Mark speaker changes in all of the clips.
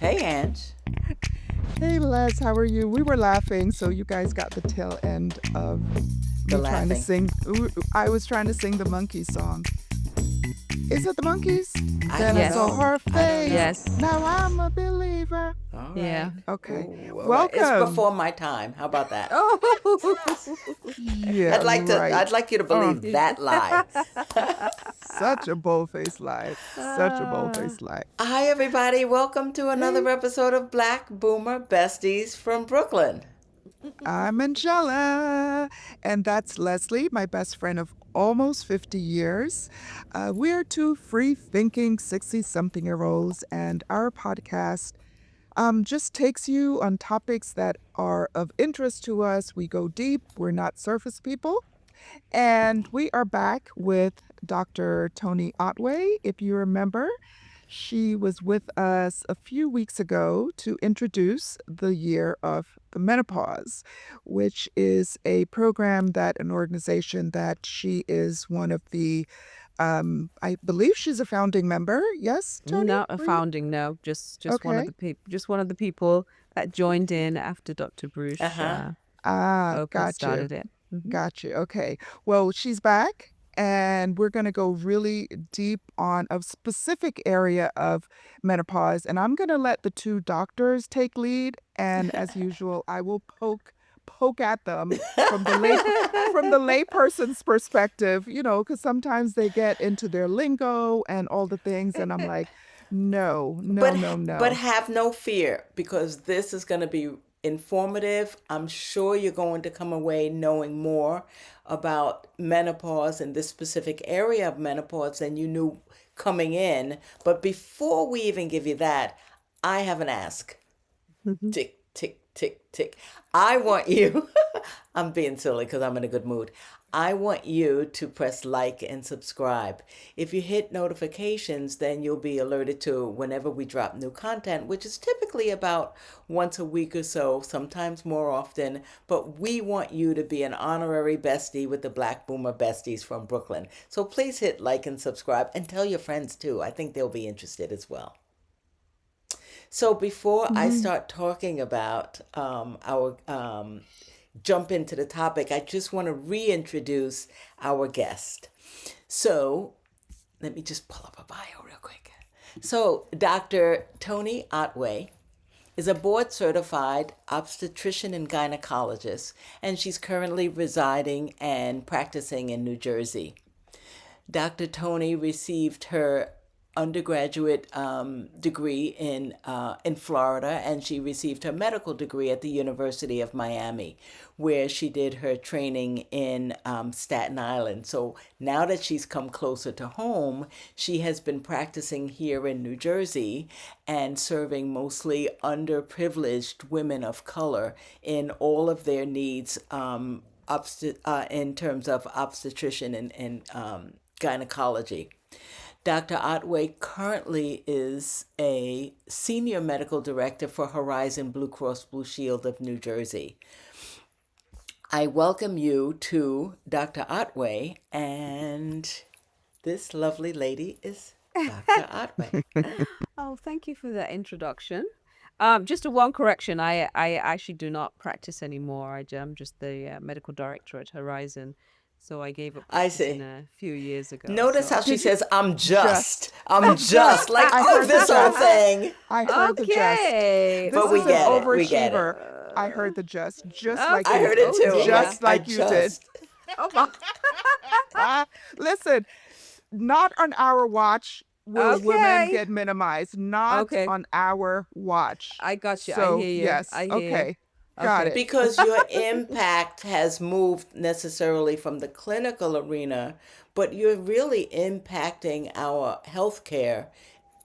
Speaker 1: Hey, Ange.
Speaker 2: Hey Les, how are you? We were laughing, so you guys got the tail end of
Speaker 1: The
Speaker 2: me trying to
Speaker 1: laughing.
Speaker 2: sing. I was trying to sing the Monkeys song. Is it the Monkeys?
Speaker 1: I
Speaker 2: Then I
Speaker 1: don't
Speaker 2: saw
Speaker 3: Yes.
Speaker 1: know.
Speaker 2: her
Speaker 1: I don't
Speaker 2: face.
Speaker 1: know.
Speaker 3: Yes.
Speaker 2: Now I'm a believer.
Speaker 1: All
Speaker 3: Yeah.
Speaker 1: right.
Speaker 2: Okay.
Speaker 1: Ooh, all right. It's
Speaker 2: Welcome.
Speaker 1: before my time. How about that?
Speaker 3: Oh.
Speaker 2: Yeah,
Speaker 1: I'd
Speaker 2: right.
Speaker 1: like you to
Speaker 2: Uh,
Speaker 1: believe that lie.
Speaker 2: Such a bold-faced lie. Such a
Speaker 3: Ah.
Speaker 2: bold-faced lie.
Speaker 1: Hi, everybody. Welcome to
Speaker 2: Hey,
Speaker 1: another episode of Black Boomer Besties from Brooklyn.
Speaker 2: I'm Angela, and that's Leslie, my best friend of almost 50 years. We're two free thinking 60 something year olds, and our podcast just takes you on topics that are of interest to us. We go deep, we're not surface people. And we are back with Dr. Toni Otway. If you remember, she was with us a few weeks ago to introduce the Year of the Menopause, which is a program that an organization that she is one of the, I believe she's a founding member. Yes, Toni,
Speaker 3: Not a
Speaker 2: were you?
Speaker 3: founding, no. Just one of
Speaker 2: Okay.
Speaker 3: the people that joined in after Dr.
Speaker 1: Uh
Speaker 3: Bruce
Speaker 1: huh.
Speaker 3: Oprah
Speaker 2: Got you.
Speaker 3: started it.
Speaker 2: Got you. Okay. Well, she's back, and we're going to go really deep on a specific area of menopause. And I'm going to let the two doctors take lead. And as usual, I will poke at them from the layperson's perspective, because sometimes they get into their lingo and all the things, and I'm like, no, no,
Speaker 1: But
Speaker 2: no,
Speaker 1: but
Speaker 2: no.
Speaker 1: have no fear because this is going to be informative. I'm sure you're going to come away knowing more about menopause and this specific area of menopause than you knew coming in. But before we even give you that, I have an ask. Tick, tick, tick, tick. I want you, I'm being silly because I'm in a good mood. I want you to press like and subscribe. If you hit notifications, then you'll be alerted to whenever we drop new content, which is typically about once a week or so, sometimes more often. But we want you to be an honorary bestie with the Black Boomer Besties from Brooklyn. So please hit like and subscribe and tell your friends too. I think they'll be interested as well. So before I
Speaker 2: Mhm.
Speaker 1: start talking about our jump into the topic, I just want to reintroduce our guest. So let me just pull up a bio real quick. So Dr. Toni Otway is a board certified obstetrician and gynecologist, and she's currently residing and practicing in New Jersey. Dr. Toni received her undergraduate degree in Florida, and she received her medical degree at the University of Miami, where she did her training in Staten Island. So now that she's come closer to home, she has been practicing here in New Jersey and serving mostly underprivileged women of color in all of their needs in terms of obstetrician and gynecology. Dr. Otway currently is a senior medical director for Horizon Blue Cross Blue Shield of New Jersey. I welcome you to Dr. Otway, and this lovely lady is Dr. Otway.
Speaker 3: Oh, thank you for that introduction. Just a one correction. I actually do not practice anymore. I'm just the medical director at Horizon. So I gave up
Speaker 1: I
Speaker 3: practicing
Speaker 1: see.
Speaker 3: a few years ago.
Speaker 1: Notice
Speaker 3: So
Speaker 1: how she
Speaker 2: Did you
Speaker 1: says, I'm just.
Speaker 2: just?
Speaker 1: I'm just. Like,
Speaker 2: I
Speaker 1: oh,
Speaker 2: heard the
Speaker 1: this whole
Speaker 2: just.
Speaker 1: thing.
Speaker 2: I heard the just.
Speaker 3: okay.
Speaker 2: This
Speaker 1: But we
Speaker 2: is an
Speaker 1: get it. We get it.
Speaker 2: overachiever. I heard the just like
Speaker 1: I
Speaker 2: you.
Speaker 1: heard it
Speaker 3: Oh
Speaker 1: too. I'm like,
Speaker 3: dear.
Speaker 2: Just
Speaker 1: I
Speaker 2: like you did.
Speaker 1: just.
Speaker 3: Oh my.
Speaker 2: Listen, not on our watch will women
Speaker 3: Okay.
Speaker 2: get minimized. Not
Speaker 3: Okay.
Speaker 2: on our watch.
Speaker 3: I got you. I
Speaker 2: So,
Speaker 3: hear you.
Speaker 2: yes.
Speaker 3: I hear you.
Speaker 2: Okay. Got
Speaker 3: Okay.
Speaker 2: it.
Speaker 1: Because your impact has moved necessarily from the clinical arena, but you're really impacting our healthcare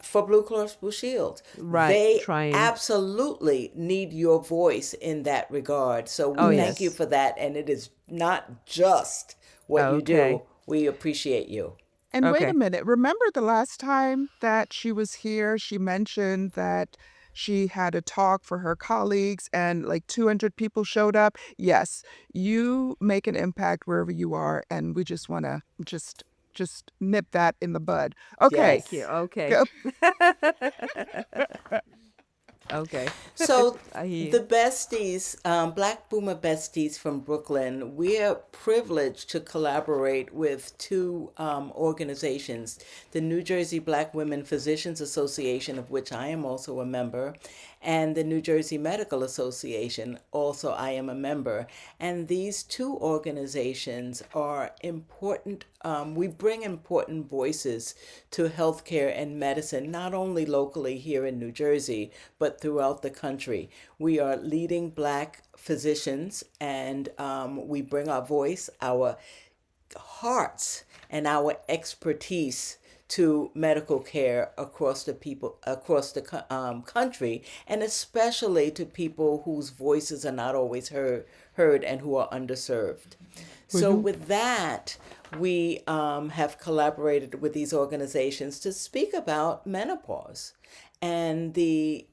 Speaker 1: for Blue Cross Blue Shield.
Speaker 3: Right.
Speaker 1: They
Speaker 3: Trying.
Speaker 1: absolutely need your voice in that regard. So we
Speaker 3: Oh
Speaker 1: thank you
Speaker 3: yes.
Speaker 1: for that. And it is not just what you
Speaker 3: Okay.
Speaker 1: do, we appreciate you.
Speaker 2: And wait a
Speaker 3: Okay.
Speaker 2: minute. Remember the last time that she was here, she mentioned that she had a talk for her colleagues and like 200 people showed up. Yes, you make an impact wherever you are, and we just want to just nip that in the bud. Okay.
Speaker 3: Thank you.
Speaker 1: Yes.
Speaker 3: Okay.
Speaker 2: Go.
Speaker 3: Okay.
Speaker 1: So
Speaker 3: I hear
Speaker 1: the
Speaker 3: you.
Speaker 1: besties, Black Boomer Besties from Brooklyn, we're privileged to collaborate with two organizations, the New Jersey Black Women Physicians Association, of which I am also a member, and the New Jersey Medical Association, also I am a member. And these two organizations are important. We bring important voices to healthcare and medicine, not only locally here in New Jersey, but throughout the country. We are leading Black physicians, and we bring our voice, our hearts, and our expertise to medical care across the people across the country, and especially to people whose voices are not always heard and who are underserved. So
Speaker 2: Mhm.
Speaker 1: with that, we have collaborated with these organizations to speak about menopause, and the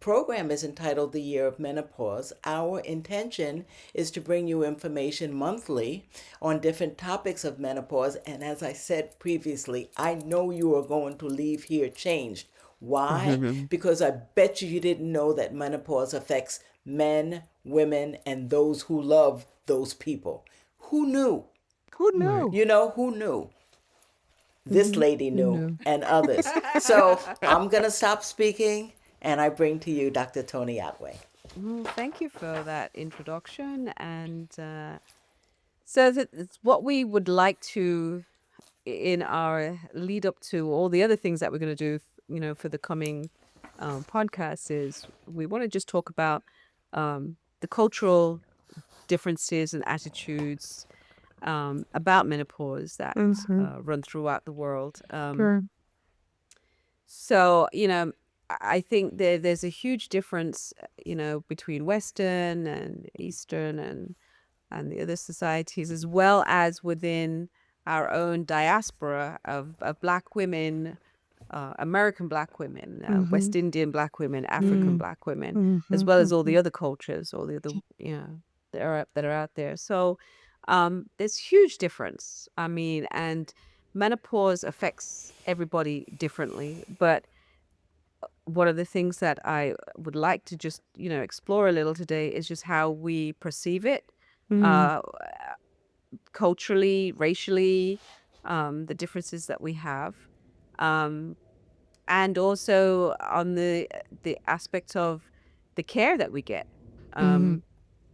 Speaker 1: program is entitled The Year of Menopause. Our intention is to bring you information monthly on different topics of menopause. And as I said previously, I know you are going to leave here changed. Why?
Speaker 2: Mhm.
Speaker 1: Because I bet you didn't know that menopause affects men, women, and those who love those people. Who knew?
Speaker 2: Who
Speaker 3: Right.
Speaker 2: knew?
Speaker 1: Who knew? This
Speaker 2: Mhm.
Speaker 1: lady
Speaker 2: Who
Speaker 1: knew,
Speaker 2: knew?
Speaker 1: and others. So I'm going to stop speaking and I bring to you Dr. Toni Otway.
Speaker 3: Thank you for that introduction. And so what we would like to, in our lead up to all the other things that we're going to do, for the coming podcast, is we want to just talk about the cultural differences and attitudes about menopause that
Speaker 2: Mhm.
Speaker 3: run throughout the world.
Speaker 2: Sure.
Speaker 3: So, I think there's a huge difference, between Western and Eastern and the other societies, as well as within our own diaspora of Black women, American Black women, West
Speaker 2: Mhm.
Speaker 3: Indian Black women, African
Speaker 2: Mhm.
Speaker 3: Black women, as
Speaker 2: Mhm.
Speaker 3: well as all the
Speaker 2: Mhm.
Speaker 3: other cultures, all the other, that are out there. So there's huge difference. I mean, and menopause affects everybody differently. But one of the things that I would like to just, explore a little today is just how we perceive it,
Speaker 2: Mhm.
Speaker 3: uh, culturally, racially, the differences that we have. Um, and also on the aspect of the care that we get,
Speaker 2: Mhm.
Speaker 3: um,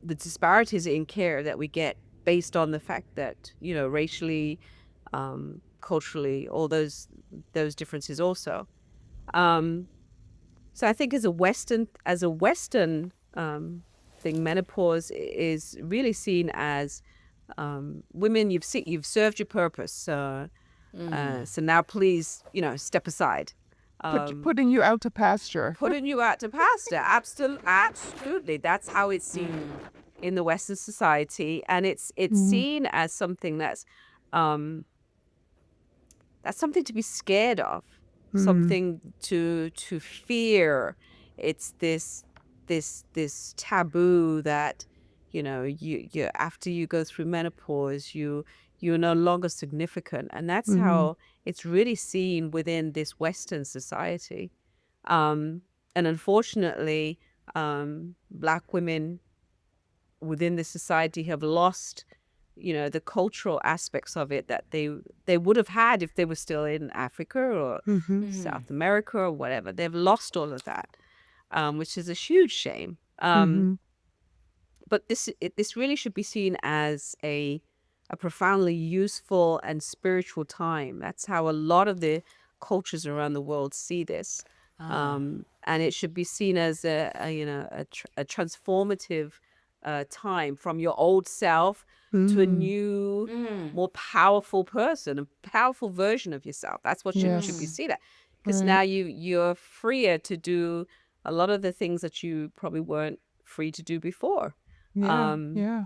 Speaker 3: the disparities in care that we get based on the fact that racially, culturally, all those differences also. Um, so I think as a Western thing, menopause is really seen as women. You've served your purpose. So now please, step aside. Um,
Speaker 2: Putting you out to pasture.
Speaker 3: Putting you out to pasture. Absolutely. That's how it's seen in the Western society, and it's
Speaker 2: Mhm.
Speaker 3: seen as something um, that's something to be scared of,
Speaker 2: Mhm.
Speaker 3: something to fear. It's this taboo that you after you go through menopause, you're no longer significant, and that's
Speaker 2: Mhm.
Speaker 3: how it's really seen within this Western society. um, and unfortunately, Black women within the society have lost, the cultural aspects of it that they would have had if they were still in Africa or
Speaker 2: Mhm.
Speaker 3: South America or whatever. They've lost all of that, which is a huge shame.
Speaker 2: Mhm.
Speaker 3: But this really should be seen as a profoundly useful and spiritual time. That's how a lot of the cultures around the world see this, and it should be seen as a transformative time from your old self to a
Speaker 2: Mhm.
Speaker 3: new, more powerful person, a powerful version of yourself. That's what should be
Speaker 2: Yes.
Speaker 3: seen at, because
Speaker 2: Right.
Speaker 3: now you're freer to do a lot of the things that you probably weren't free to do before.
Speaker 2: Yeah.
Speaker 3: Um,
Speaker 2: Yeah.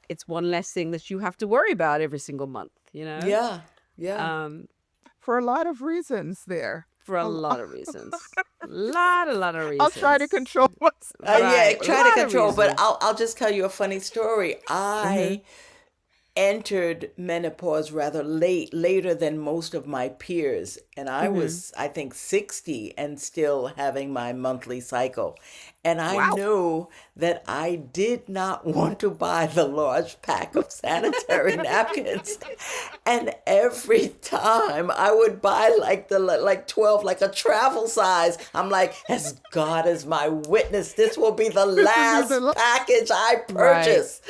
Speaker 3: it's one less thing that you have to worry about every single month.
Speaker 1: Yeah, yeah.
Speaker 3: Um,
Speaker 2: For a lot of reasons there.
Speaker 3: for a
Speaker 2: A lo-
Speaker 3: lot of reasons. A lot of
Speaker 2: I'll try to
Speaker 3: reasons.
Speaker 2: control myself.
Speaker 1: Yeah,
Speaker 3: Right. A
Speaker 1: try to
Speaker 3: lot of
Speaker 1: control, but
Speaker 3: reasons.
Speaker 1: I'll just tell you a funny story.
Speaker 2: Mhm.
Speaker 1: entered menopause rather later than most of my peers. And I
Speaker 3: Mm-hmm.
Speaker 1: was, I think, 60 and still having my monthly cycle. And I
Speaker 3: Wow.
Speaker 1: knew that I did not want to buy the large pack of sanitary napkins. And every time I would buy like 12, like a travel size, I'm like, as God is my witness, this will be the
Speaker 2: This will be the
Speaker 1: last package I
Speaker 3: Right.
Speaker 1: purchase.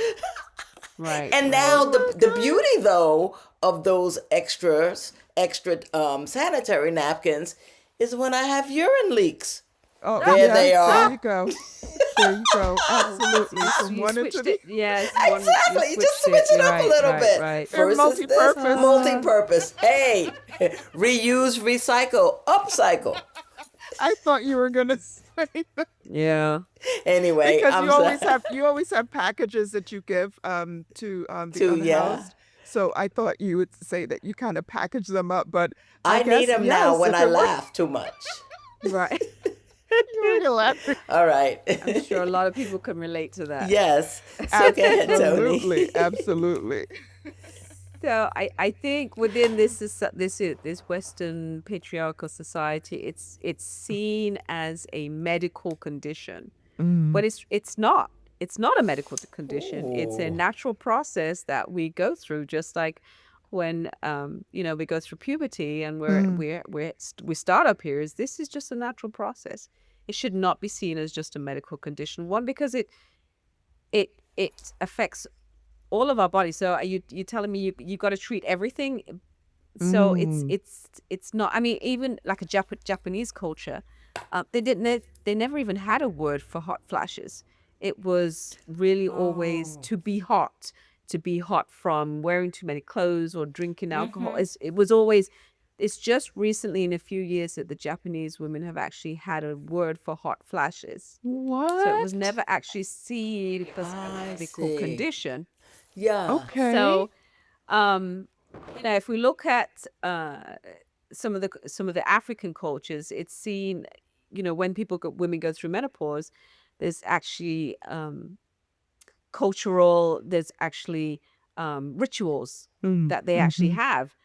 Speaker 3: Right.
Speaker 1: And
Speaker 3: Right.
Speaker 1: now
Speaker 2: oh
Speaker 1: the
Speaker 2: my
Speaker 1: the
Speaker 2: God.
Speaker 1: beauty though of those extra sanitary napkins is when I have urine leaks.
Speaker 2: Oh
Speaker 1: There
Speaker 2: yeah,
Speaker 1: they
Speaker 2: there
Speaker 1: are.
Speaker 2: you go. There you go.
Speaker 3: Oh,
Speaker 2: Absolutely.
Speaker 3: so
Speaker 2: From
Speaker 3: you
Speaker 2: one end to
Speaker 3: switched
Speaker 2: the
Speaker 3: it. Yeah, it's one. You
Speaker 1: Exactly. Just
Speaker 3: switched
Speaker 1: switch
Speaker 3: it.
Speaker 1: it
Speaker 3: You're
Speaker 1: up a
Speaker 3: right.
Speaker 1: little
Speaker 3: Right.
Speaker 1: bit.
Speaker 3: Right.
Speaker 2: they're
Speaker 1: Versus this
Speaker 2: multi-purpose.
Speaker 1: multi-purpose. Hey, reuse, recycle, upcycle.
Speaker 2: I thought you were gonna say that
Speaker 3: Yeah.
Speaker 1: Anyway,
Speaker 2: because
Speaker 1: I'm sorry.
Speaker 2: you always have packages that you give to the
Speaker 1: To yeah.
Speaker 2: unhoused. So I thought you would say that you kind of package them up, but I
Speaker 1: I need
Speaker 2: guess
Speaker 1: them now
Speaker 2: yes,
Speaker 1: when
Speaker 2: if
Speaker 1: I
Speaker 2: it works,
Speaker 1: laugh too much.
Speaker 3: Right.
Speaker 2: you were laughing.
Speaker 1: All right.
Speaker 3: I'm sure a lot of people can relate to that.
Speaker 1: Yes. So go ahead,
Speaker 2: Absolutely,
Speaker 1: Tony.
Speaker 2: absolutely.
Speaker 3: So I think within this Western patriarchal society, it's seen as a medical condition,
Speaker 2: Mm,
Speaker 3: but it's not. It's not a medical condition. It's a
Speaker 1: Ooh.
Speaker 3: natural process that we go through, just like when we go through puberty and
Speaker 2: mm,
Speaker 3: we start our periods. This is just a natural process. It should not be seen as just a medical condition. One, because it affects all of our bodies. So are you telling me you got to treat everything? So
Speaker 2: mm,
Speaker 3: it's not. I mean, even like a Japanese culture, they never even had a word for hot flashes. It was really always
Speaker 1: Oh.
Speaker 3: to be hot from wearing too many clothes or drinking alcohol. It was always. It's just recently, in a few years, that the Japanese women have actually had a word for hot flashes. So it was
Speaker 2: what?
Speaker 3: never actually seen as a
Speaker 1: I
Speaker 3: medical
Speaker 1: see.
Speaker 3: condition.
Speaker 1: Yeah.
Speaker 2: Okay.
Speaker 3: So, um, if we look at some of the African cultures, it's seen, when women go through menopause, there's actually there's actually rituals
Speaker 2: Mm,
Speaker 3: that they actually
Speaker 2: mm-hmm,
Speaker 3: have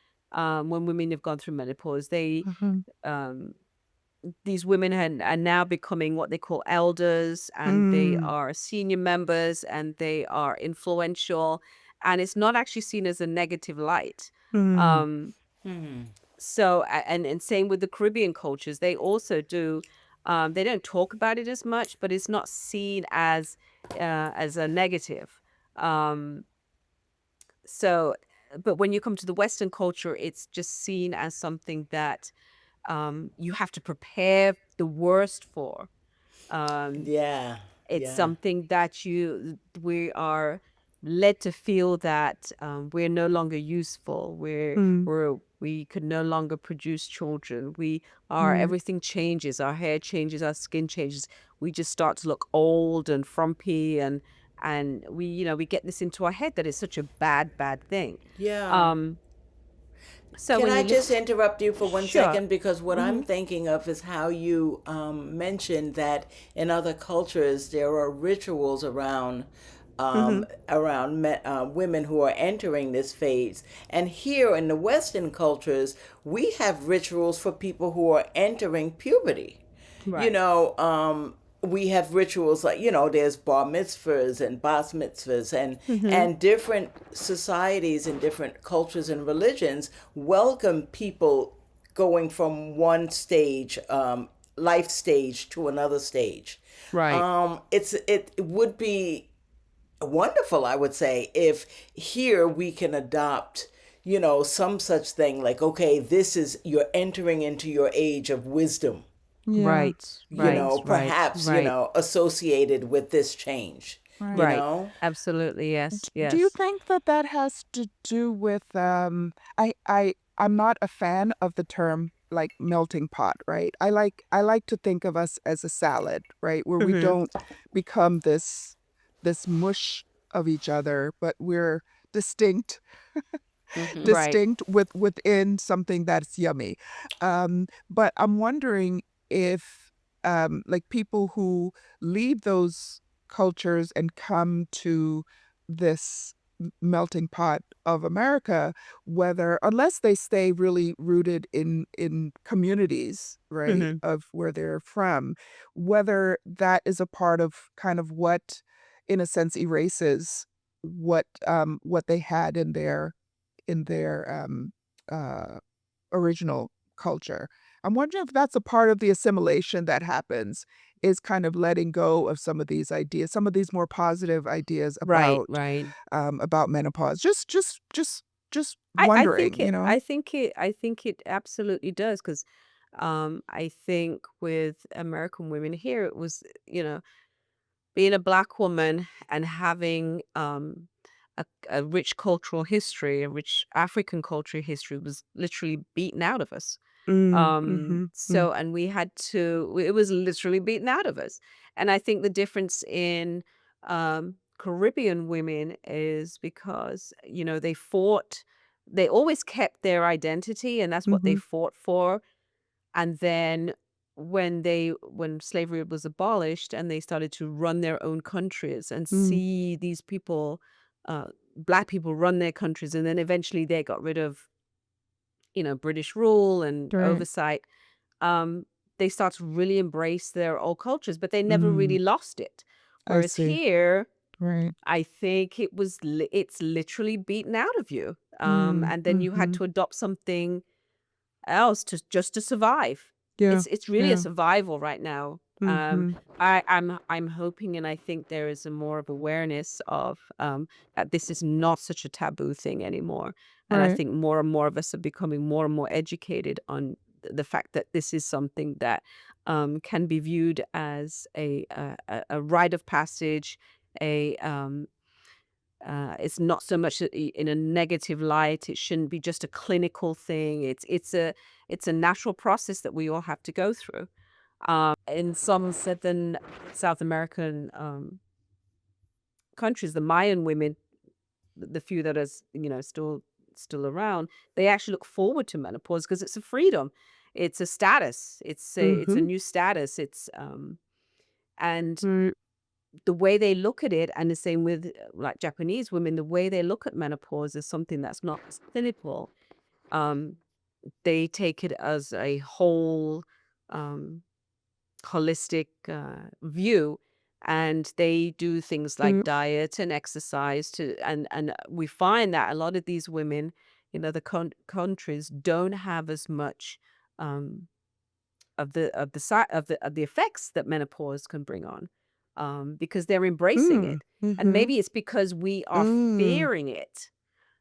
Speaker 3: when women have gone through menopause.
Speaker 2: mm-hmm,
Speaker 3: Um, these women are now becoming what they call elders, and they
Speaker 2: mm,
Speaker 3: are senior members, and they are influential, and it's not actually seen as a negative light.
Speaker 2: mm,
Speaker 3: um
Speaker 1: Hmm.
Speaker 3: and same with the Caribbean cultures. They also do. They don't talk about it as much, but it's not seen as a negative. um so but when you come to the Western culture, it's just seen as something that you have to prepare the worst for. Um,
Speaker 1: Yeah.
Speaker 3: it's
Speaker 1: Yeah.
Speaker 3: something that we are led to feel that we're no longer useful.
Speaker 2: mm,
Speaker 3: We could no longer produce children. We are
Speaker 2: mm.
Speaker 3: Everything changes. Our hair changes. Our skin changes. We just start to look old and frumpy, and we get this into our head that it's such a bad thing.
Speaker 1: Yeah.
Speaker 3: Um, so
Speaker 1: Can
Speaker 3: when
Speaker 1: I
Speaker 3: you look,
Speaker 1: just interrupt you for one
Speaker 3: sure.
Speaker 1: second? Because what I'm
Speaker 3: Hmm.
Speaker 1: thinking of is how you mentioned that in other cultures there are rituals
Speaker 2: Mhm.
Speaker 1: women who are entering this phase. And here in the Western cultures, we have rituals for people who are entering puberty. You
Speaker 3: Right.
Speaker 1: know, we have rituals like, there's bar mitzvahs and bas mitzvahs,
Speaker 3: Hmm.
Speaker 1: and different societies and different cultures and religions welcome people going from one stage, life stage, to another stage.
Speaker 3: Right.
Speaker 1: It would be wonderful, I would say, if here we can adopt, some such thing like, okay, this is, you're entering into your age of wisdom,
Speaker 2: Yeah,
Speaker 3: Right. Right.
Speaker 2: yeah,
Speaker 3: Right.
Speaker 1: perhaps,
Speaker 3: Right.
Speaker 1: associated with this change, you
Speaker 2: right.
Speaker 3: Right.
Speaker 1: know?
Speaker 3: Absolutely. Yes.
Speaker 2: Do you
Speaker 3: Yes.
Speaker 2: think that that has to do with I'm not a fan of the term like melting pot, right? I like to think of us as a salad, right? Where we
Speaker 3: Hmm.
Speaker 2: don't become this mush of each other, but we're distinct
Speaker 1: Hmm.
Speaker 3: Right.
Speaker 2: within something that's yummy. But I'm wondering if like people who leave those cultures and come to this melting pot of America, whether unless they stay really rooted in communities, right,
Speaker 3: Hmm.
Speaker 2: of where they're from, whether that is a part of kind of what, in a sense, erases what they had in their uh, original culture. I'm wondering if that's a part of the assimilation that happens, is kind of letting go of some of these ideas, some of these more positive ideas
Speaker 3: Right, right.
Speaker 2: about menopause. Just
Speaker 3: I
Speaker 2: wondering,
Speaker 3: think
Speaker 2: you
Speaker 3: it
Speaker 2: know?
Speaker 3: I think it absolutely does, because I think with American women here, it was, being a black woman and having a rich cultural history, a rich African cultural history, was literally beaten out of us.
Speaker 2: Mm, mhm, mm,
Speaker 3: So, and we had to, it was literally beaten out of us. And I think the difference in Caribbean women is because, they always kept their identity, and that's what they
Speaker 2: mhm,
Speaker 3: fought for. And then when slavery was abolished and they started to run their own countries and
Speaker 2: mm,
Speaker 3: see these people, uh, black people run their countries, and then eventually they got rid of, British rule and
Speaker 2: right.
Speaker 3: oversight, um, they start to really embrace their old cultures, but they never
Speaker 2: Mm,
Speaker 3: really lost it.
Speaker 2: I
Speaker 3: Whereas
Speaker 2: see.
Speaker 3: here,
Speaker 2: Right.
Speaker 3: I think it's literally beaten out of you.
Speaker 2: Mm,
Speaker 3: And then you had
Speaker 2: mhm.
Speaker 3: to adopt something else to just to survive.
Speaker 2: Yeah,
Speaker 3: It's really a
Speaker 2: yeah.
Speaker 3: survival right now.
Speaker 2: Mhm.
Speaker 3: I'm hoping, and I think there is a more of awareness of that this is not such a taboo thing anymore. And I
Speaker 2: Right.
Speaker 3: think more and more of us are becoming more and more educated on the fact that this is something that can be viewed as a rite of passage, a it's not so much in a negative light. It shouldn't be just a clinical thing. It's a natural process that we all have to go through. In some southern South American countries, the Mayan women, the few that are still around, they actually look forward to menopause because it's a freedom, it's a status, it's a
Speaker 2: Mhm.
Speaker 3: new status. It's and
Speaker 2: Right.
Speaker 3: the way they look at it, and the same with like Japanese women, the way they look at menopause is something that's not clinical. Um, they take it as a whole, um, holistic view, and they do things like
Speaker 2: Mm,
Speaker 3: diet and exercise and we find that a lot of these women in other countries don't have as much um, of the effects that menopause can bring on, because they're embracing
Speaker 2: mm,
Speaker 3: it. And
Speaker 2: mhm.
Speaker 3: maybe it's because we are
Speaker 2: Mm,
Speaker 3: fearing it,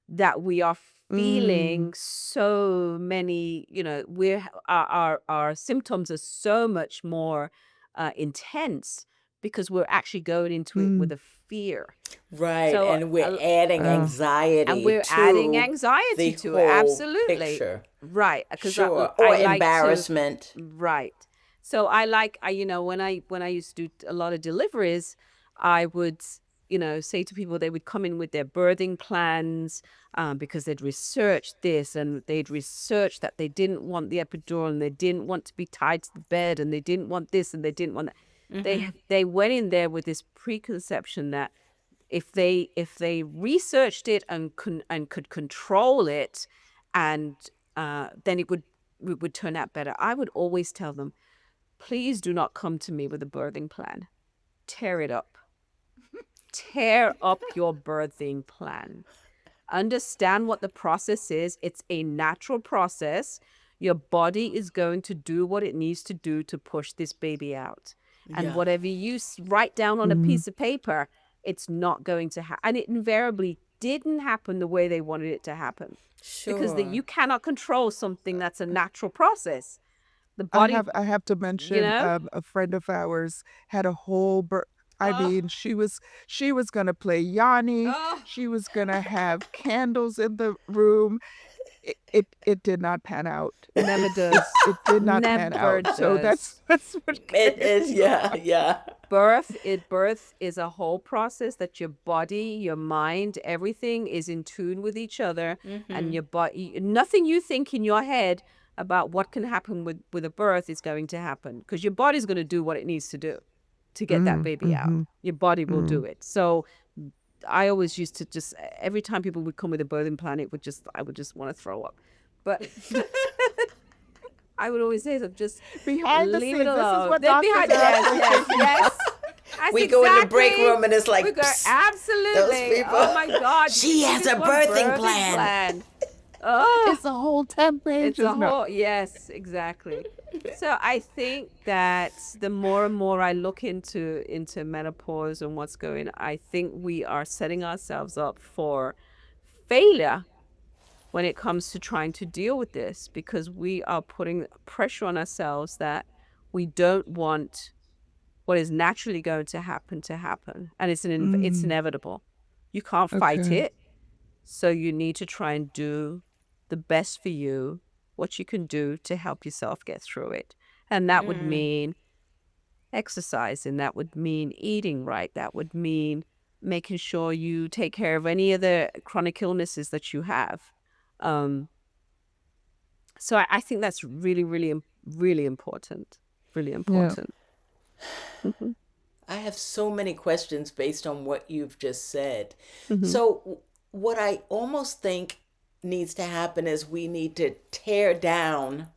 Speaker 3: that we are
Speaker 2: mm,
Speaker 3: feeling so many, our symptoms are so much more intense, because we're actually going into it with
Speaker 2: mm.
Speaker 3: a fear.
Speaker 1: Right.
Speaker 3: So
Speaker 1: And we're adding
Speaker 2: Oh,
Speaker 3: and
Speaker 1: anxiety
Speaker 3: we're adding
Speaker 1: to
Speaker 3: anxiety
Speaker 1: the
Speaker 3: to it.
Speaker 1: whole
Speaker 3: Absolutely.
Speaker 1: picture.
Speaker 3: Right. Because
Speaker 1: Sure.
Speaker 3: I
Speaker 1: Or
Speaker 3: like to,
Speaker 1: embarrassment.
Speaker 3: right. So when I used to do a lot of deliveries, I would, say to people, they would come in with their birthing plans, because they'd researched this and they'd researched that they didn't want the epidural and they didn't want to be tied to the bed and they didn't want this and they didn't want that. They went in there with this preconception that if they researched it and could control it, and then it would turn out better. I would always tell them, please do not come to me with a birthing plan. Tear it up. Tear up your birthing plan. Understand what the process is. It's a natural process. Your body is going to do what it needs to do to push this baby out. And
Speaker 1: Yeah.
Speaker 3: whatever you write down on a
Speaker 2: mm,
Speaker 3: piece of paper, it's not going to happen. And it invariably didn't happen the way they wanted it to happen, because
Speaker 1: Sure.
Speaker 3: you cannot control something that's a natural process. The body,
Speaker 2: I have to
Speaker 3: you
Speaker 2: mention,
Speaker 3: know?
Speaker 2: a friend of ours had a whole I
Speaker 3: Oh,
Speaker 2: mean, she was gonna play Yanni,
Speaker 3: oh,
Speaker 2: she was gonna have candles in the room. It did not pan out.
Speaker 3: never does.
Speaker 2: It did not pan
Speaker 3: Never
Speaker 2: out. So
Speaker 3: does.
Speaker 2: that's what
Speaker 1: It
Speaker 2: kind of
Speaker 1: is, yeah, yeah.
Speaker 3: Birth is a whole process that your body, your mind, everything is in tune with each other, and your body, nothing you think in your head about what can happen with a birth is going to happen, because your body's going to do what it needs to do to get that
Speaker 2: Mm,
Speaker 3: baby out.
Speaker 2: mhm,
Speaker 3: Your body will do
Speaker 2: mm,
Speaker 3: it. So I always used to just, every time people would come with a birthing plan, I would just want to throw up. But I would always say, so just
Speaker 2: Behind the
Speaker 3: leave it
Speaker 2: scenes, this is
Speaker 3: alone.
Speaker 2: what
Speaker 3: Then
Speaker 2: doctors
Speaker 3: behind,
Speaker 2: are
Speaker 3: yes,
Speaker 2: actually
Speaker 3: yes,
Speaker 2: thinking.
Speaker 3: yes. That's
Speaker 1: We go in the break
Speaker 3: exactly.
Speaker 1: room and it's like,
Speaker 3: We go,
Speaker 1: "Psst, those
Speaker 3: absolutely.
Speaker 1: people.
Speaker 3: Oh my God.
Speaker 1: She has a
Speaker 3: just want
Speaker 1: birthing plan."
Speaker 3: Oh,
Speaker 2: It's a whole 10
Speaker 3: it's
Speaker 2: pages.
Speaker 3: a whole, yes, exactly. So I think that the more and more I look into menopause and what's going, I think we are setting ourselves up for failure when it comes to trying to deal with this, because we are putting pressure on ourselves that we don't want what is naturally going to happen, and it's inevitable. You can't fight
Speaker 2: Okay.
Speaker 3: it, so you need to try and do the best for you, what you can do to help yourself get through it. And that would mean exercising, that would mean eating right, that would mean making sure you take care of any of the chronic illnesses that you have. Um, so I think that's really, really, really important. Really
Speaker 2: Yeah.
Speaker 3: important. Mhm.
Speaker 1: I have so many questions based on what you've just said.
Speaker 3: Mhm.
Speaker 1: So, what I almost think needs to happen is we need to tear down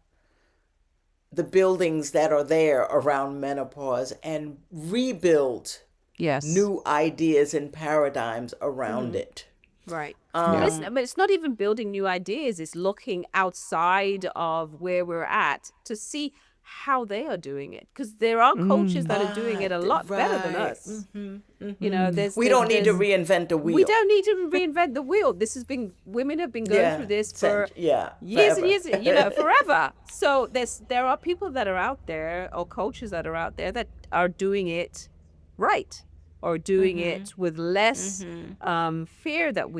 Speaker 1: the buildings that are there around menopause and rebuild
Speaker 3: Yes.
Speaker 1: new ideas and paradigms around it.
Speaker 3: Right.
Speaker 2: Yeah.
Speaker 3: But it's not even building new ideas. It's looking outside of where we're at to see how they are doing it. Because there are cultures that are doing it a lot better than
Speaker 1: Right.
Speaker 3: us. You know,
Speaker 1: We don't need to
Speaker 3: there's
Speaker 1: reinvent the
Speaker 3: we
Speaker 1: wheel.
Speaker 3: don't need to reinvent the wheel. This has been, women have been going through
Speaker 1: Yeah.
Speaker 3: this for
Speaker 1: Yeah.
Speaker 3: years and
Speaker 1: Forever.
Speaker 3: years, you know, forever. So there are people that are out there, or cultures that are out there, that are doing it right, or doing it with less fear that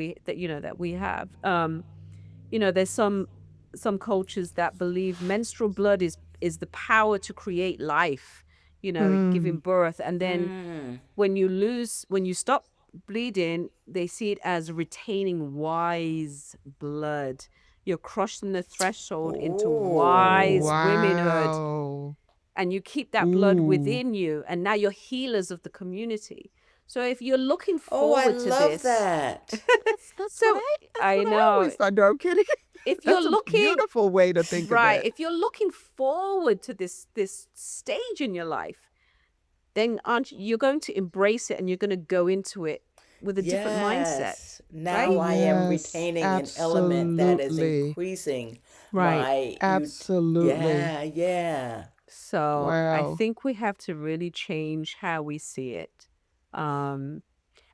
Speaker 3: we have. You know, there's some cultures that believe menstrual blood is the power to create life, you know, giving birth. And then when you stop bleeding, they see it as retaining wise blood. You're crossing the threshold into wise
Speaker 1: Oh.
Speaker 3: womanhood,
Speaker 2: Wow.
Speaker 3: and you keep that blood
Speaker 2: Ooh.
Speaker 3: within you, and now you're healers of the community. So if you're looking
Speaker 1: Oh, I
Speaker 3: forward to
Speaker 1: love
Speaker 3: this,
Speaker 1: that.
Speaker 2: That's
Speaker 3: so I
Speaker 2: what I
Speaker 3: know,
Speaker 2: always thought. No, I'm kidding.
Speaker 3: if you're
Speaker 2: That's a
Speaker 3: looking
Speaker 2: beautiful way to think of
Speaker 3: right,
Speaker 2: it.
Speaker 3: if you're looking forward to this stage in your life, then you're going to embrace it, and you're going to go into it with a different mindset,
Speaker 1: Yes. Now
Speaker 3: right?
Speaker 1: I am
Speaker 2: Yes,
Speaker 1: retaining an element that is
Speaker 2: absolutely.
Speaker 1: increasing
Speaker 3: Right.
Speaker 1: my
Speaker 2: Absolutely.
Speaker 1: yeah.
Speaker 3: So I
Speaker 2: Wow.
Speaker 3: think we have to really change how we see it.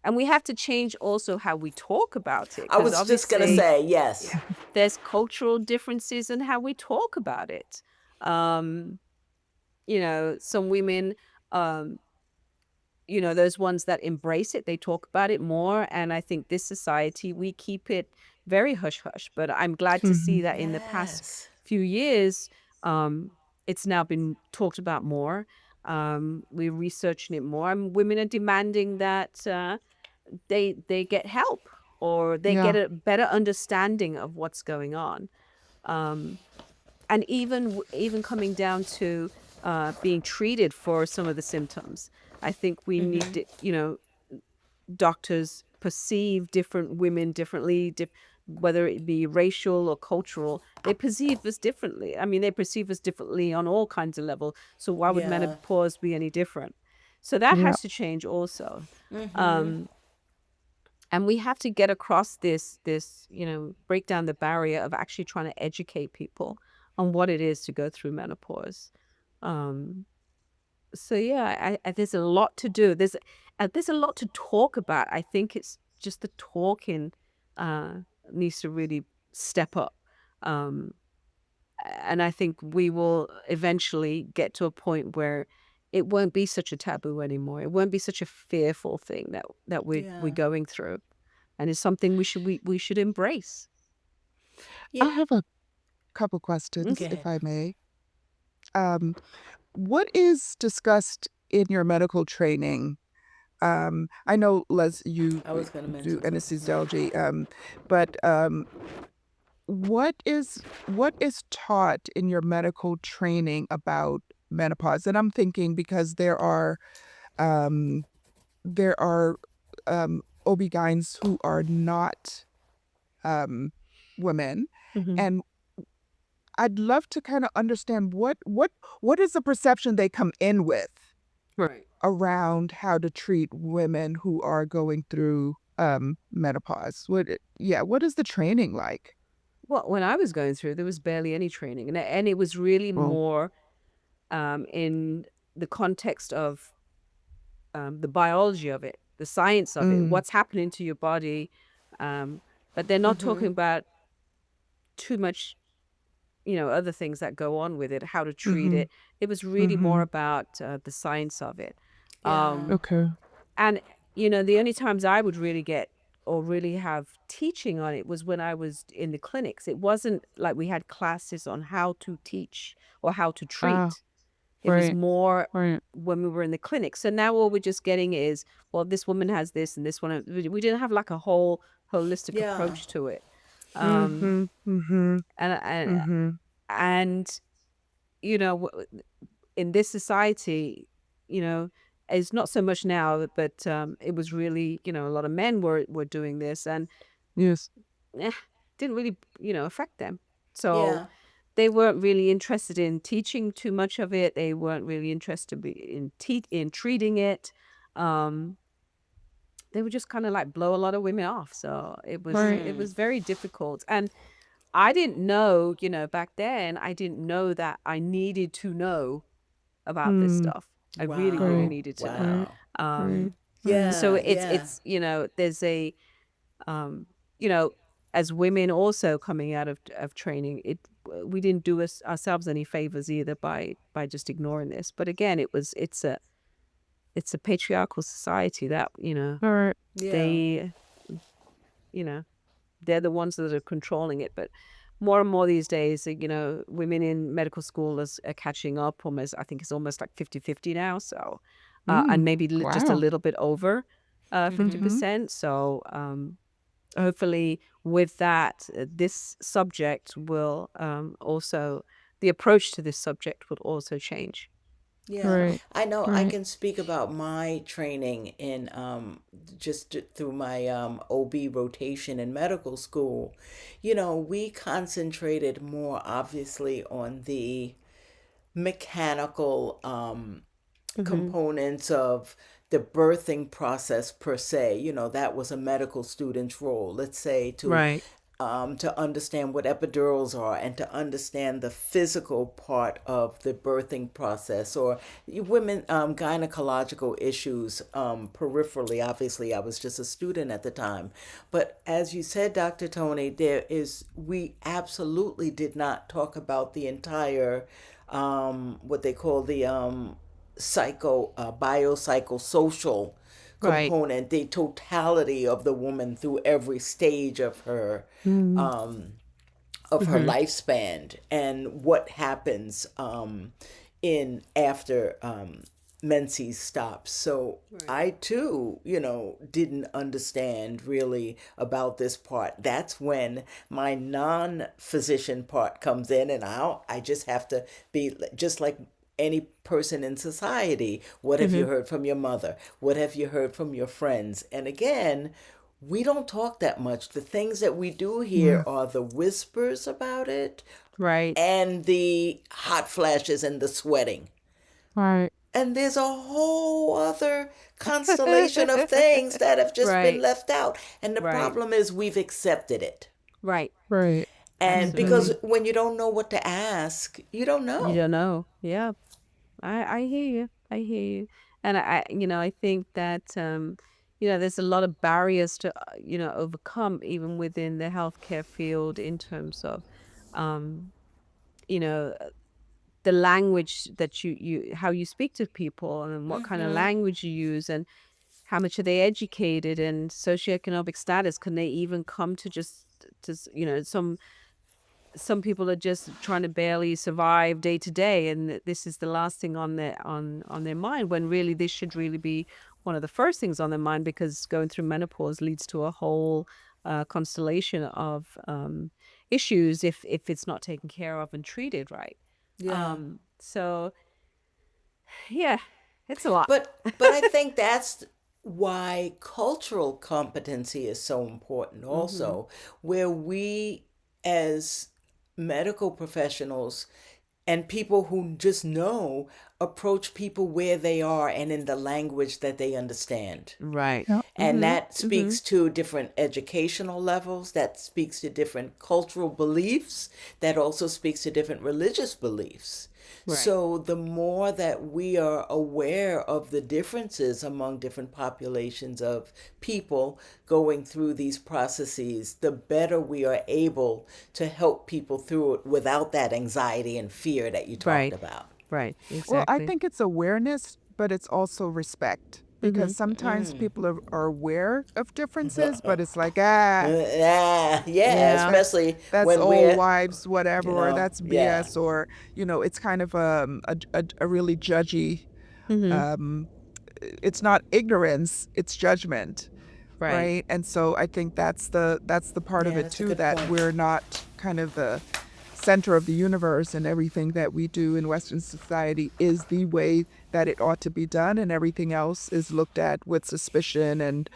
Speaker 3: And we have to change also how we talk about it,
Speaker 1: I
Speaker 3: because
Speaker 1: was just gonna
Speaker 3: obviously
Speaker 1: say yes.
Speaker 3: there's cultural differences in how we talk about it. Um, you know, some women, um, you know, those ones that embrace it, they talk about it more. And I think this society, we keep it very hush hush. But I'm glad to see that in the past
Speaker 1: Yes.
Speaker 3: few years, it's now been talked about more. We're researching it more, and women are demanding that they get help, or they get
Speaker 2: Yeah.
Speaker 3: a better understanding of what's going on. And even coming down to being treated for some of the symptoms. I think we need to, you know, doctors perceive different women differently, whether it be racial or cultural. They perceive us differently. I mean, they perceive us differently on all kinds of levels. So why would
Speaker 1: Yeah.
Speaker 3: menopause be any different? So that
Speaker 2: Yeah.
Speaker 3: has to change also. And we have to get across this, you know, break down the barrier of actually trying to educate people on what it is to go through menopause. Um, so yeah, there's a lot to do. There's a lot to talk about. I think it's just the talking uh, needs to really step up. Um, and I think we will eventually get to a point where it won't be such a taboo anymore. It won't be such a fearful thing that we're
Speaker 1: Yeah.
Speaker 3: going through, and it's something we should embrace.
Speaker 2: I
Speaker 1: Yeah.
Speaker 2: have a couple questions,
Speaker 1: Go
Speaker 2: if
Speaker 1: ahead.
Speaker 2: I may. Um, what is discussed in your medical training? I know, Les, you
Speaker 1: I was gonna
Speaker 2: do
Speaker 1: mention something.
Speaker 2: anesthesiology, but what is taught in your medical training about menopause? And I'm thinking because there are um, OB-GYNs who are not women.
Speaker 3: Mhm.
Speaker 2: And I'd love to kind of understand what is the perception they come in with
Speaker 3: Right.
Speaker 2: around how to treat women who are going through menopause. What is the training like?
Speaker 3: Well, when I was going through, there was barely any training, and it was really
Speaker 2: Well,
Speaker 3: more in the context of the biology of it, the science of it,
Speaker 2: mm,
Speaker 3: what's happening to your body. Um, but they're not talking about too much, other things that go on with it, how to treat
Speaker 2: mm-hmm,
Speaker 3: it. It was really more
Speaker 2: mm-hmm.
Speaker 3: about the science of it.
Speaker 1: Yeah.
Speaker 2: Okay.
Speaker 3: And, the only times I would really get or really have teaching on it was when I was in the clinics. It wasn't like we had classes on how to teach or how to
Speaker 2: Ah,
Speaker 3: treat. It was
Speaker 2: right,
Speaker 3: more
Speaker 2: right.
Speaker 3: when we were in the clinic. So now all we're just getting is, well, this woman has this and this one. We didn't have like a whole holistic
Speaker 1: Yeah.
Speaker 3: approach to it. Um,
Speaker 2: Mm-hmm, mm-hmm,
Speaker 3: and and
Speaker 2: mm-hmm.
Speaker 3: and in this society, it's not so much now, but it was really, a lot of men were doing this, and
Speaker 2: Yes.
Speaker 3: eh, didn't really, affect them. So
Speaker 1: Yeah.
Speaker 3: they weren't really interested in teaching too much of it. They weren't really interested in treating it. Um, they would just kind of like blow a lot of women off. So it
Speaker 1: Mm.
Speaker 3: was very difficult. And I didn't know, back then, I didn't know that I needed to know about this
Speaker 2: Mm,
Speaker 3: stuff. I really, really
Speaker 2: right,
Speaker 1: Wow.
Speaker 3: needed to know.
Speaker 2: right,
Speaker 1: Wow.
Speaker 2: right,
Speaker 3: Um,
Speaker 2: right.
Speaker 3: so
Speaker 1: Yeah. Yeah.
Speaker 3: there's a, um, you know, as women also coming out of training, we didn't do ourselves any favors either by just ignoring this. But again, it's a patriarchal society that,
Speaker 2: All right.
Speaker 1: Yeah.
Speaker 3: they, you know, they're the ones that are controlling it. But more and more these days, women in medical school are catching up almost. I think it's almost like 50-50 now. So, and
Speaker 2: Mm,
Speaker 3: maybe just a
Speaker 2: wow.
Speaker 3: little bit over
Speaker 2: Mm-hmm.
Speaker 3: 50%. So, hopefully with that, this subject will also, the approach to this subject will also change.
Speaker 1: Yeah,
Speaker 2: Right,
Speaker 1: I know I
Speaker 2: right.
Speaker 1: can speak about my training in through my OB rotation in medical school. We concentrated more obviously on the mechanical
Speaker 3: Hmm.
Speaker 1: components of the birthing process per se. That was a medical student's role. Let's say
Speaker 3: Right.
Speaker 1: to understand what epidurals are and to understand the physical part of the birthing process or women gynecological issues peripherally. Obviously, I was just a student at the time, but as you said, Dr. Toni, we absolutely did not talk about the entire what they call the biopsychosocial
Speaker 3: Right.
Speaker 1: component, the totality of the woman through every stage
Speaker 2: Mm,
Speaker 1: of her
Speaker 3: Hmm.
Speaker 1: lifespan and what happens in after menses stops. So
Speaker 3: Right.
Speaker 1: I too, didn't understand really about this part. That's when my non-physician part comes in, and I just have to be just like any person in society. What have
Speaker 3: Hmm.
Speaker 1: you heard from your mother? What have you heard from your friends? And again, we don't talk that much. The things that we do
Speaker 2: yeah,
Speaker 1: hear are the whispers about it
Speaker 3: Right.
Speaker 1: and the hot flashes and the sweating.
Speaker 2: right.
Speaker 1: And there's a whole other constellation of things that have just been
Speaker 3: Right.
Speaker 1: left out. And the
Speaker 3: Right.
Speaker 1: problem is we've accepted it.
Speaker 3: Right.
Speaker 2: Right.
Speaker 1: And
Speaker 2: Mm-hmm.
Speaker 1: because
Speaker 3: Absolutely.
Speaker 1: when you don't know what to ask, you don't
Speaker 3: You
Speaker 1: know.
Speaker 3: don't know. Yeah. I hear you. I hear you. And I think that, there's a lot of barriers to, overcome even within the healthcare field in terms of, um, you know, the language that how you speak to people and what kind of language you use and how much are they educated and socioeconomic status. Can they even come to some people are just trying to barely survive day to day, and this is the last thing on their mind, when really this should really be one of the first things on their mind, because going through menopause leads to a whole constellation of issues if it's not taken care of and treated right.
Speaker 1: Yeah.
Speaker 3: So yeah, it's a lot.
Speaker 1: But I think that's why cultural competency is so important also, where we as medical professionals and people who just know approach people where they are and in the language that they understand.
Speaker 3: Right.
Speaker 2: Yeah.
Speaker 1: And
Speaker 3: Mm-hmm.
Speaker 1: that
Speaker 3: Mm-hmm.
Speaker 1: speaks to different educational levels, that speaks to different cultural beliefs, that also speaks to different religious beliefs.
Speaker 3: Right.
Speaker 1: So, the more that we are aware of the differences among different populations of people going through these processes, the better we are able to help people through it without that anxiety and fear that you talked
Speaker 3: Right.
Speaker 1: about.
Speaker 3: Right.
Speaker 2: Well, I
Speaker 3: Exactly.
Speaker 2: think it's awareness, but it's also respect
Speaker 3: Mm-hmm.
Speaker 2: because sometimes
Speaker 1: Mm.
Speaker 2: people are aware of differences, but it's like,
Speaker 1: Yeah, yeah,
Speaker 3: Yeah.
Speaker 1: especially
Speaker 2: that's
Speaker 1: when
Speaker 2: old
Speaker 1: we're,
Speaker 2: wives, whatever, or that's
Speaker 1: yeah.
Speaker 2: BS, or, it's kind of a really judgy,
Speaker 3: Mm-hmm.
Speaker 2: um, it's not ignorance, it's judgment,
Speaker 3: Right.
Speaker 2: right? And so I think that's the part of
Speaker 1: Yeah,
Speaker 2: it
Speaker 1: that's a
Speaker 2: too,
Speaker 1: good
Speaker 2: that
Speaker 1: point.
Speaker 2: we're not kind of the center of the universe, and everything that we do in Western society is the way that it ought to be done, and everything else is looked at with suspicion and,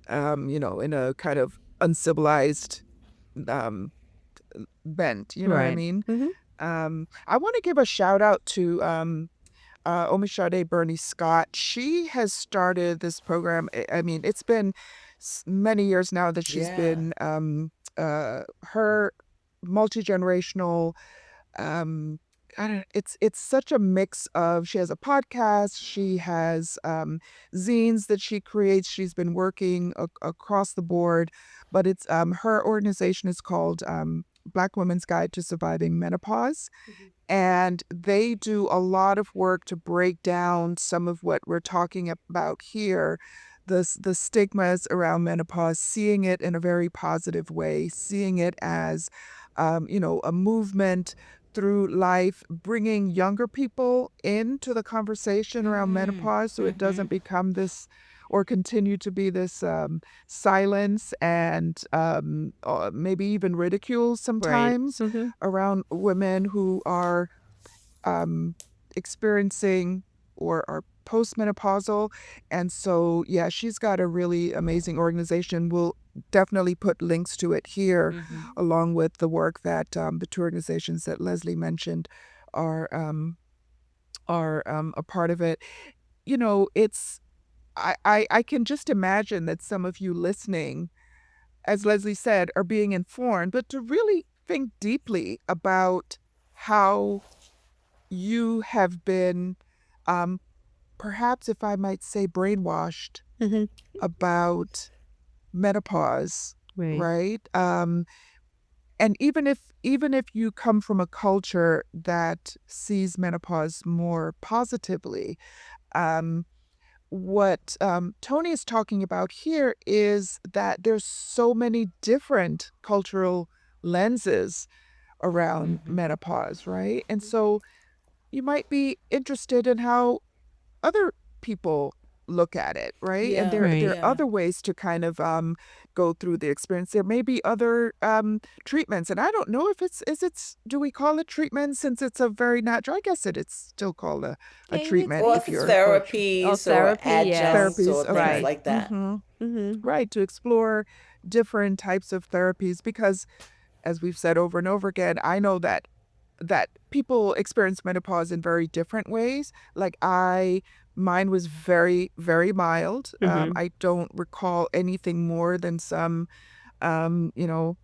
Speaker 2: in a kind of uncivilized um, bent. You know what I
Speaker 3: Right.
Speaker 2: mean?
Speaker 3: Mm-hmm.
Speaker 2: I want to give a shout out to Omishade Bernie Scott. She has started this program. I mean, it's been many years now that she's
Speaker 1: Yeah.
Speaker 2: been her multi generational. Um, I don't. It's such a mix of. She has a podcast. She has zines that she creates. She's been working across the board, but it's her organization is called Black Women's Guide to Surviving Menopause, and they do a lot of work to break down some of what we're talking about here, the stigmas around menopause, seeing it in a very positive way, seeing it as a movement through life, bringing younger people into the conversation around
Speaker 1: Mm.
Speaker 2: menopause so it
Speaker 1: Mm-hmm.
Speaker 2: doesn't become this or continue to be this silence and maybe even ridicule
Speaker 3: Right.
Speaker 2: sometimes
Speaker 3: Mm-hmm.
Speaker 2: around women who are um, experiencing or are postmenopausal. And so, yeah, she's got a really amazing organization. We'll definitely put links to it here,
Speaker 1: Mm-hmm.
Speaker 2: along with the work that the two organizations that Leslie mentioned are a part of it. It's I can just imagine that some of you listening, as Leslie said, are being informed, but to really think deeply about how you have been, um, perhaps, if I might say, brainwashed
Speaker 3: Mm-hmm.
Speaker 2: about menopause,
Speaker 3: Right.
Speaker 2: right? And even if you come from a culture that sees menopause more positively, um, what Toni is talking about here is that there's so many different cultural lenses around
Speaker 1: Mm-hmm.
Speaker 2: menopause, right? And so you might be interested in how other people look at it, right? And
Speaker 1: Yeah.
Speaker 2: there
Speaker 3: Right.
Speaker 2: are
Speaker 1: Yeah.
Speaker 2: other ways to kind of go through the experience. There may be other treatments, and I don't know if it's do we call it treatment since it's a very natural? I guess it's still called a
Speaker 3: Yeah, you
Speaker 2: treatment
Speaker 1: Or
Speaker 2: if
Speaker 3: it's
Speaker 2: you're
Speaker 3: approach. Oh,
Speaker 1: therapies or
Speaker 3: therapy.
Speaker 1: adjuncts
Speaker 3: Yes.
Speaker 2: therapies.
Speaker 1: or things
Speaker 2: Okay.
Speaker 3: Right.
Speaker 1: like that.
Speaker 3: Mm-hmm.
Speaker 2: Right, to explore different types of therapies because, as we've said over and over again, I know that people experience menopause in very different ways. Like mine was very, very mild.
Speaker 3: Mm-hmm.
Speaker 2: I don't recall anything more than some, um, you know,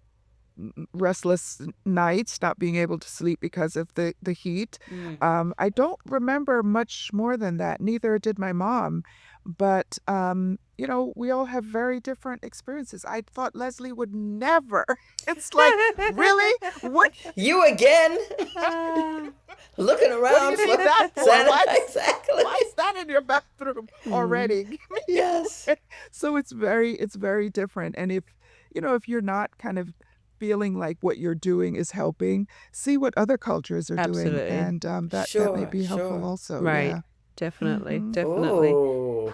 Speaker 2: restless nights, not being able to sleep because of the heat.
Speaker 1: Mm.
Speaker 2: I don't remember much more than that. Neither did my mom. But we all have very different experiences. I thought Leslie would never. It's like, really? What
Speaker 1: You again?
Speaker 3: Ah.
Speaker 1: Looking
Speaker 2: what do
Speaker 1: around
Speaker 2: you
Speaker 1: for
Speaker 2: need that for?
Speaker 1: Santa.
Speaker 2: Why
Speaker 1: Exactly.
Speaker 2: is that in your bathroom
Speaker 3: Mm.
Speaker 2: already?
Speaker 1: Yes.
Speaker 2: So it's very different. And if you're not kind of feeling like what you're doing is helping, see what other cultures are doing,
Speaker 3: Absolutely.
Speaker 2: and that may
Speaker 1: Sure.
Speaker 2: be helpful
Speaker 1: Sure.
Speaker 2: also.
Speaker 3: Right.
Speaker 2: Yeah.
Speaker 3: Definitely.
Speaker 2: Hmm.
Speaker 3: Definitely.
Speaker 1: Oh.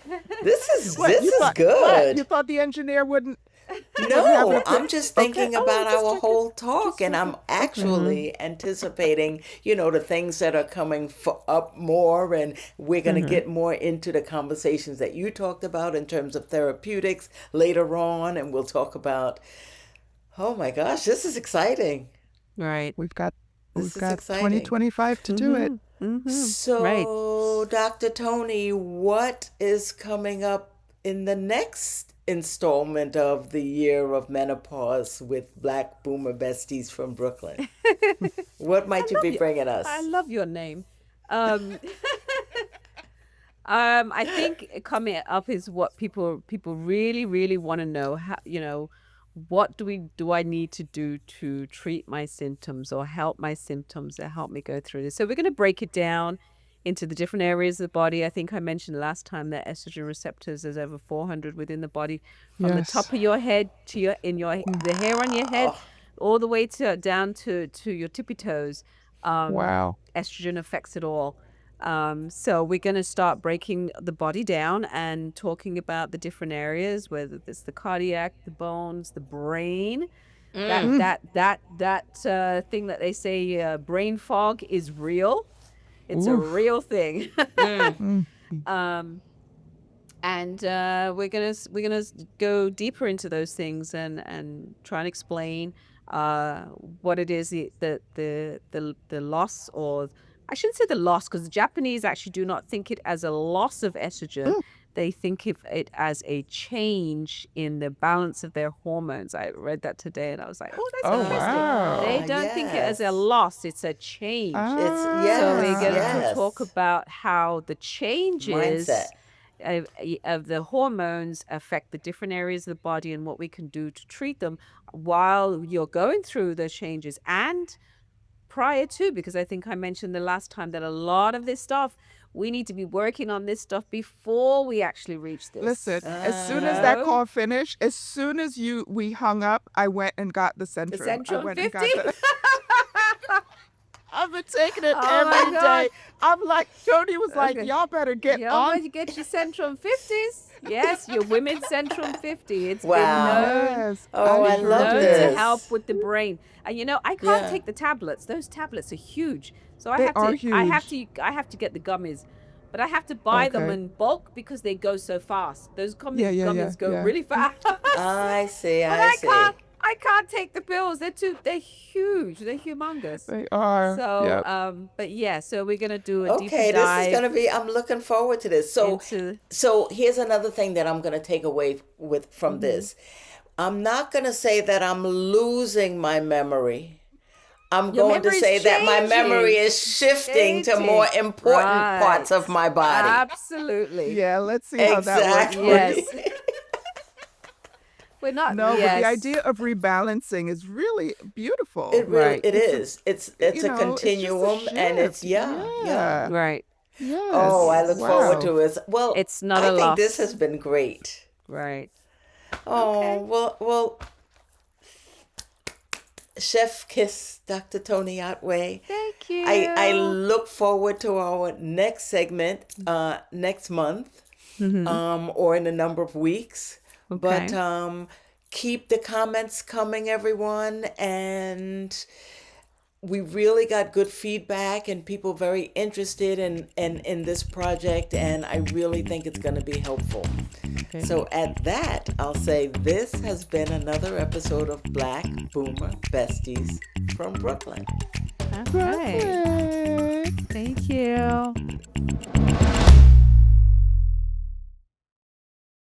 Speaker 2: What
Speaker 1: this
Speaker 2: you
Speaker 1: is
Speaker 2: thought? What you
Speaker 1: good.
Speaker 2: thought the engineer wouldn't have an
Speaker 1: No, I'm
Speaker 2: opinion?
Speaker 1: just
Speaker 2: Okay.
Speaker 1: thinking
Speaker 2: Oh, I'm
Speaker 1: about
Speaker 2: just
Speaker 1: our
Speaker 2: checking.
Speaker 1: whole talk,
Speaker 2: Just
Speaker 1: and
Speaker 2: checking.
Speaker 1: I'm
Speaker 2: Okay.
Speaker 1: actually anticipating, the things that are coming up more, and we're going to
Speaker 3: Mm-hmm.
Speaker 1: get more into the conversations that you talked about in terms of therapeutics later on, and we'll talk about, oh my gosh, this is exciting.
Speaker 3: Right.
Speaker 2: We've got
Speaker 1: This
Speaker 2: we've
Speaker 1: is
Speaker 2: got
Speaker 1: exciting.
Speaker 2: 2025 to do it.
Speaker 3: Mm-hmm. Mm-hmm. Right.
Speaker 1: So, Dr. Tony, what is coming up in the next installment of the Year of Menopause with Black Boomer Besties from Brooklyn? What
Speaker 3: I
Speaker 1: might you
Speaker 3: love
Speaker 1: be
Speaker 3: you.
Speaker 1: bringing
Speaker 3: I
Speaker 1: us?
Speaker 3: love your name. Um, I think coming up is what people really, really want to know. How, what do I need to do to treat my symptoms or help my symptoms or help me go through this? So we're going to break it down into the different areas of the body. I think I mentioned last time that estrogen receptors, there's over 400 within the body, from the
Speaker 2: Yes.
Speaker 3: top of your head to the hair on your head,
Speaker 1: Oh,
Speaker 3: all the way to down to your tippy toes.
Speaker 2: Wow.
Speaker 3: Estrogen affects it all. So we're going to start breaking the body down and talking about the different areas, whether it's the cardiac, the bones, the brain. That
Speaker 2: Mm.
Speaker 3: that that that thing that they say, brain fog is real. It's a
Speaker 2: Oof.
Speaker 3: real thing.
Speaker 2: Mm.
Speaker 3: um, and we're gonna go deeper into those things and try and explain what it is, the loss, or I shouldn't say the loss, because the Japanese actually do not think it as a loss of estrogen.
Speaker 2: Mm.
Speaker 3: They think of it as a change in the balance of their hormones. I read that today and I was like, oh, that's
Speaker 2: Oh,
Speaker 3: interesting. They
Speaker 2: wow.
Speaker 3: don't think it as a
Speaker 1: yes.
Speaker 3: loss, it's a change.
Speaker 1: It's,
Speaker 3: So we're
Speaker 1: yes,
Speaker 3: going to
Speaker 2: Ah.
Speaker 3: talk
Speaker 1: yes.
Speaker 3: about how the changes
Speaker 1: Mindset.
Speaker 3: of the hormones affect the different areas of the body and what we can do to treat them while you're going through those changes and prior to, because I think I mentioned the last time that a lot of this stuff, we need to be working on this stuff before we actually reach
Speaker 2: Listen,
Speaker 3: this,
Speaker 2: as
Speaker 3: you
Speaker 2: soon as that
Speaker 1: Uh-huh.
Speaker 3: know?
Speaker 2: call finished, as soon as we hung up, I went and got the
Speaker 3: The
Speaker 2: Centrum. I
Speaker 3: Centrum
Speaker 2: went and
Speaker 3: 50?
Speaker 2: got the I've been taking it
Speaker 3: Oh my
Speaker 2: every
Speaker 3: God.
Speaker 2: day. I'm like, Jody was like,
Speaker 3: Okay.
Speaker 2: y'all better get
Speaker 3: Y'all
Speaker 2: on.
Speaker 3: better get your Centrum 50s. Yes, your women's Centrum 50. It's been
Speaker 1: Wow.
Speaker 3: known.
Speaker 2: Yes,
Speaker 3: It's
Speaker 1: Oh,
Speaker 2: I
Speaker 1: I
Speaker 3: been
Speaker 2: heard
Speaker 1: love
Speaker 3: known to
Speaker 2: it.
Speaker 3: help
Speaker 1: this.
Speaker 3: with the brain. And I can't
Speaker 1: Yeah.
Speaker 3: take the tablets. Those tablets are huge. So I
Speaker 2: They
Speaker 3: have
Speaker 2: are
Speaker 3: to I have
Speaker 2: huge.
Speaker 3: to I have to get the gummies. But I have to buy them
Speaker 2: Okay.
Speaker 3: in bulk because they go so fast. Those
Speaker 2: Yeah, yeah, yeah,
Speaker 3: gummies go
Speaker 2: yeah.
Speaker 3: really fast.
Speaker 1: I see,
Speaker 3: But
Speaker 1: I see.
Speaker 3: I can't take the pills. They're huge. They're humongous.
Speaker 2: They are.
Speaker 3: So
Speaker 2: Yep.
Speaker 3: but yeah, so we're gonna do a deeper
Speaker 1: Okay, this is
Speaker 3: dive
Speaker 1: gonna be. I'm looking forward to this. So,
Speaker 3: into
Speaker 1: here's another thing that I'm gonna take away from
Speaker 3: mhm.
Speaker 1: this. I'm not gonna say that I'm losing my memory. I'm
Speaker 3: Your
Speaker 1: going to
Speaker 3: memory's
Speaker 1: say that my memory
Speaker 3: changing.
Speaker 1: is shifting to more
Speaker 3: Changing.
Speaker 1: important
Speaker 3: Right.
Speaker 1: parts of my body.
Speaker 3: Absolutely.
Speaker 2: Yeah, let's see how that works for
Speaker 1: Exactly.
Speaker 2: you.
Speaker 3: Yes. We're not,
Speaker 2: No, but the
Speaker 3: yes.
Speaker 2: idea of rebalancing is really beautiful.
Speaker 1: It really
Speaker 3: Right.
Speaker 1: it
Speaker 2: It's a,
Speaker 1: is. It's a
Speaker 2: it's just a
Speaker 1: continuum, and it's,
Speaker 2: shift.
Speaker 1: yeah.
Speaker 2: Yeah.
Speaker 3: Right.
Speaker 1: Oh,
Speaker 2: Yes.
Speaker 1: I look
Speaker 3: Yes.
Speaker 1: forward
Speaker 2: Wow.
Speaker 1: to it. Well,
Speaker 3: It's not
Speaker 1: I
Speaker 3: a
Speaker 1: think this
Speaker 3: loss.
Speaker 1: has been great.
Speaker 3: Right.
Speaker 1: Oh,
Speaker 3: Okay.
Speaker 1: well, Chef Kiss, Dr. Toni Otway.
Speaker 3: Thank
Speaker 1: I
Speaker 3: you.
Speaker 1: look forward to our next segment next month, or in a number of weeks. But
Speaker 3: Okay.
Speaker 1: keep the comments coming, everyone, and we really got good feedback and people very interested in this project, and I really think it's going to be helpful.
Speaker 3: Okay.
Speaker 1: So at that, I'll say this has been another episode of Black Boomer Besties from Brooklyn.
Speaker 3: Okay.
Speaker 2: Perfect.
Speaker 3: Thank you.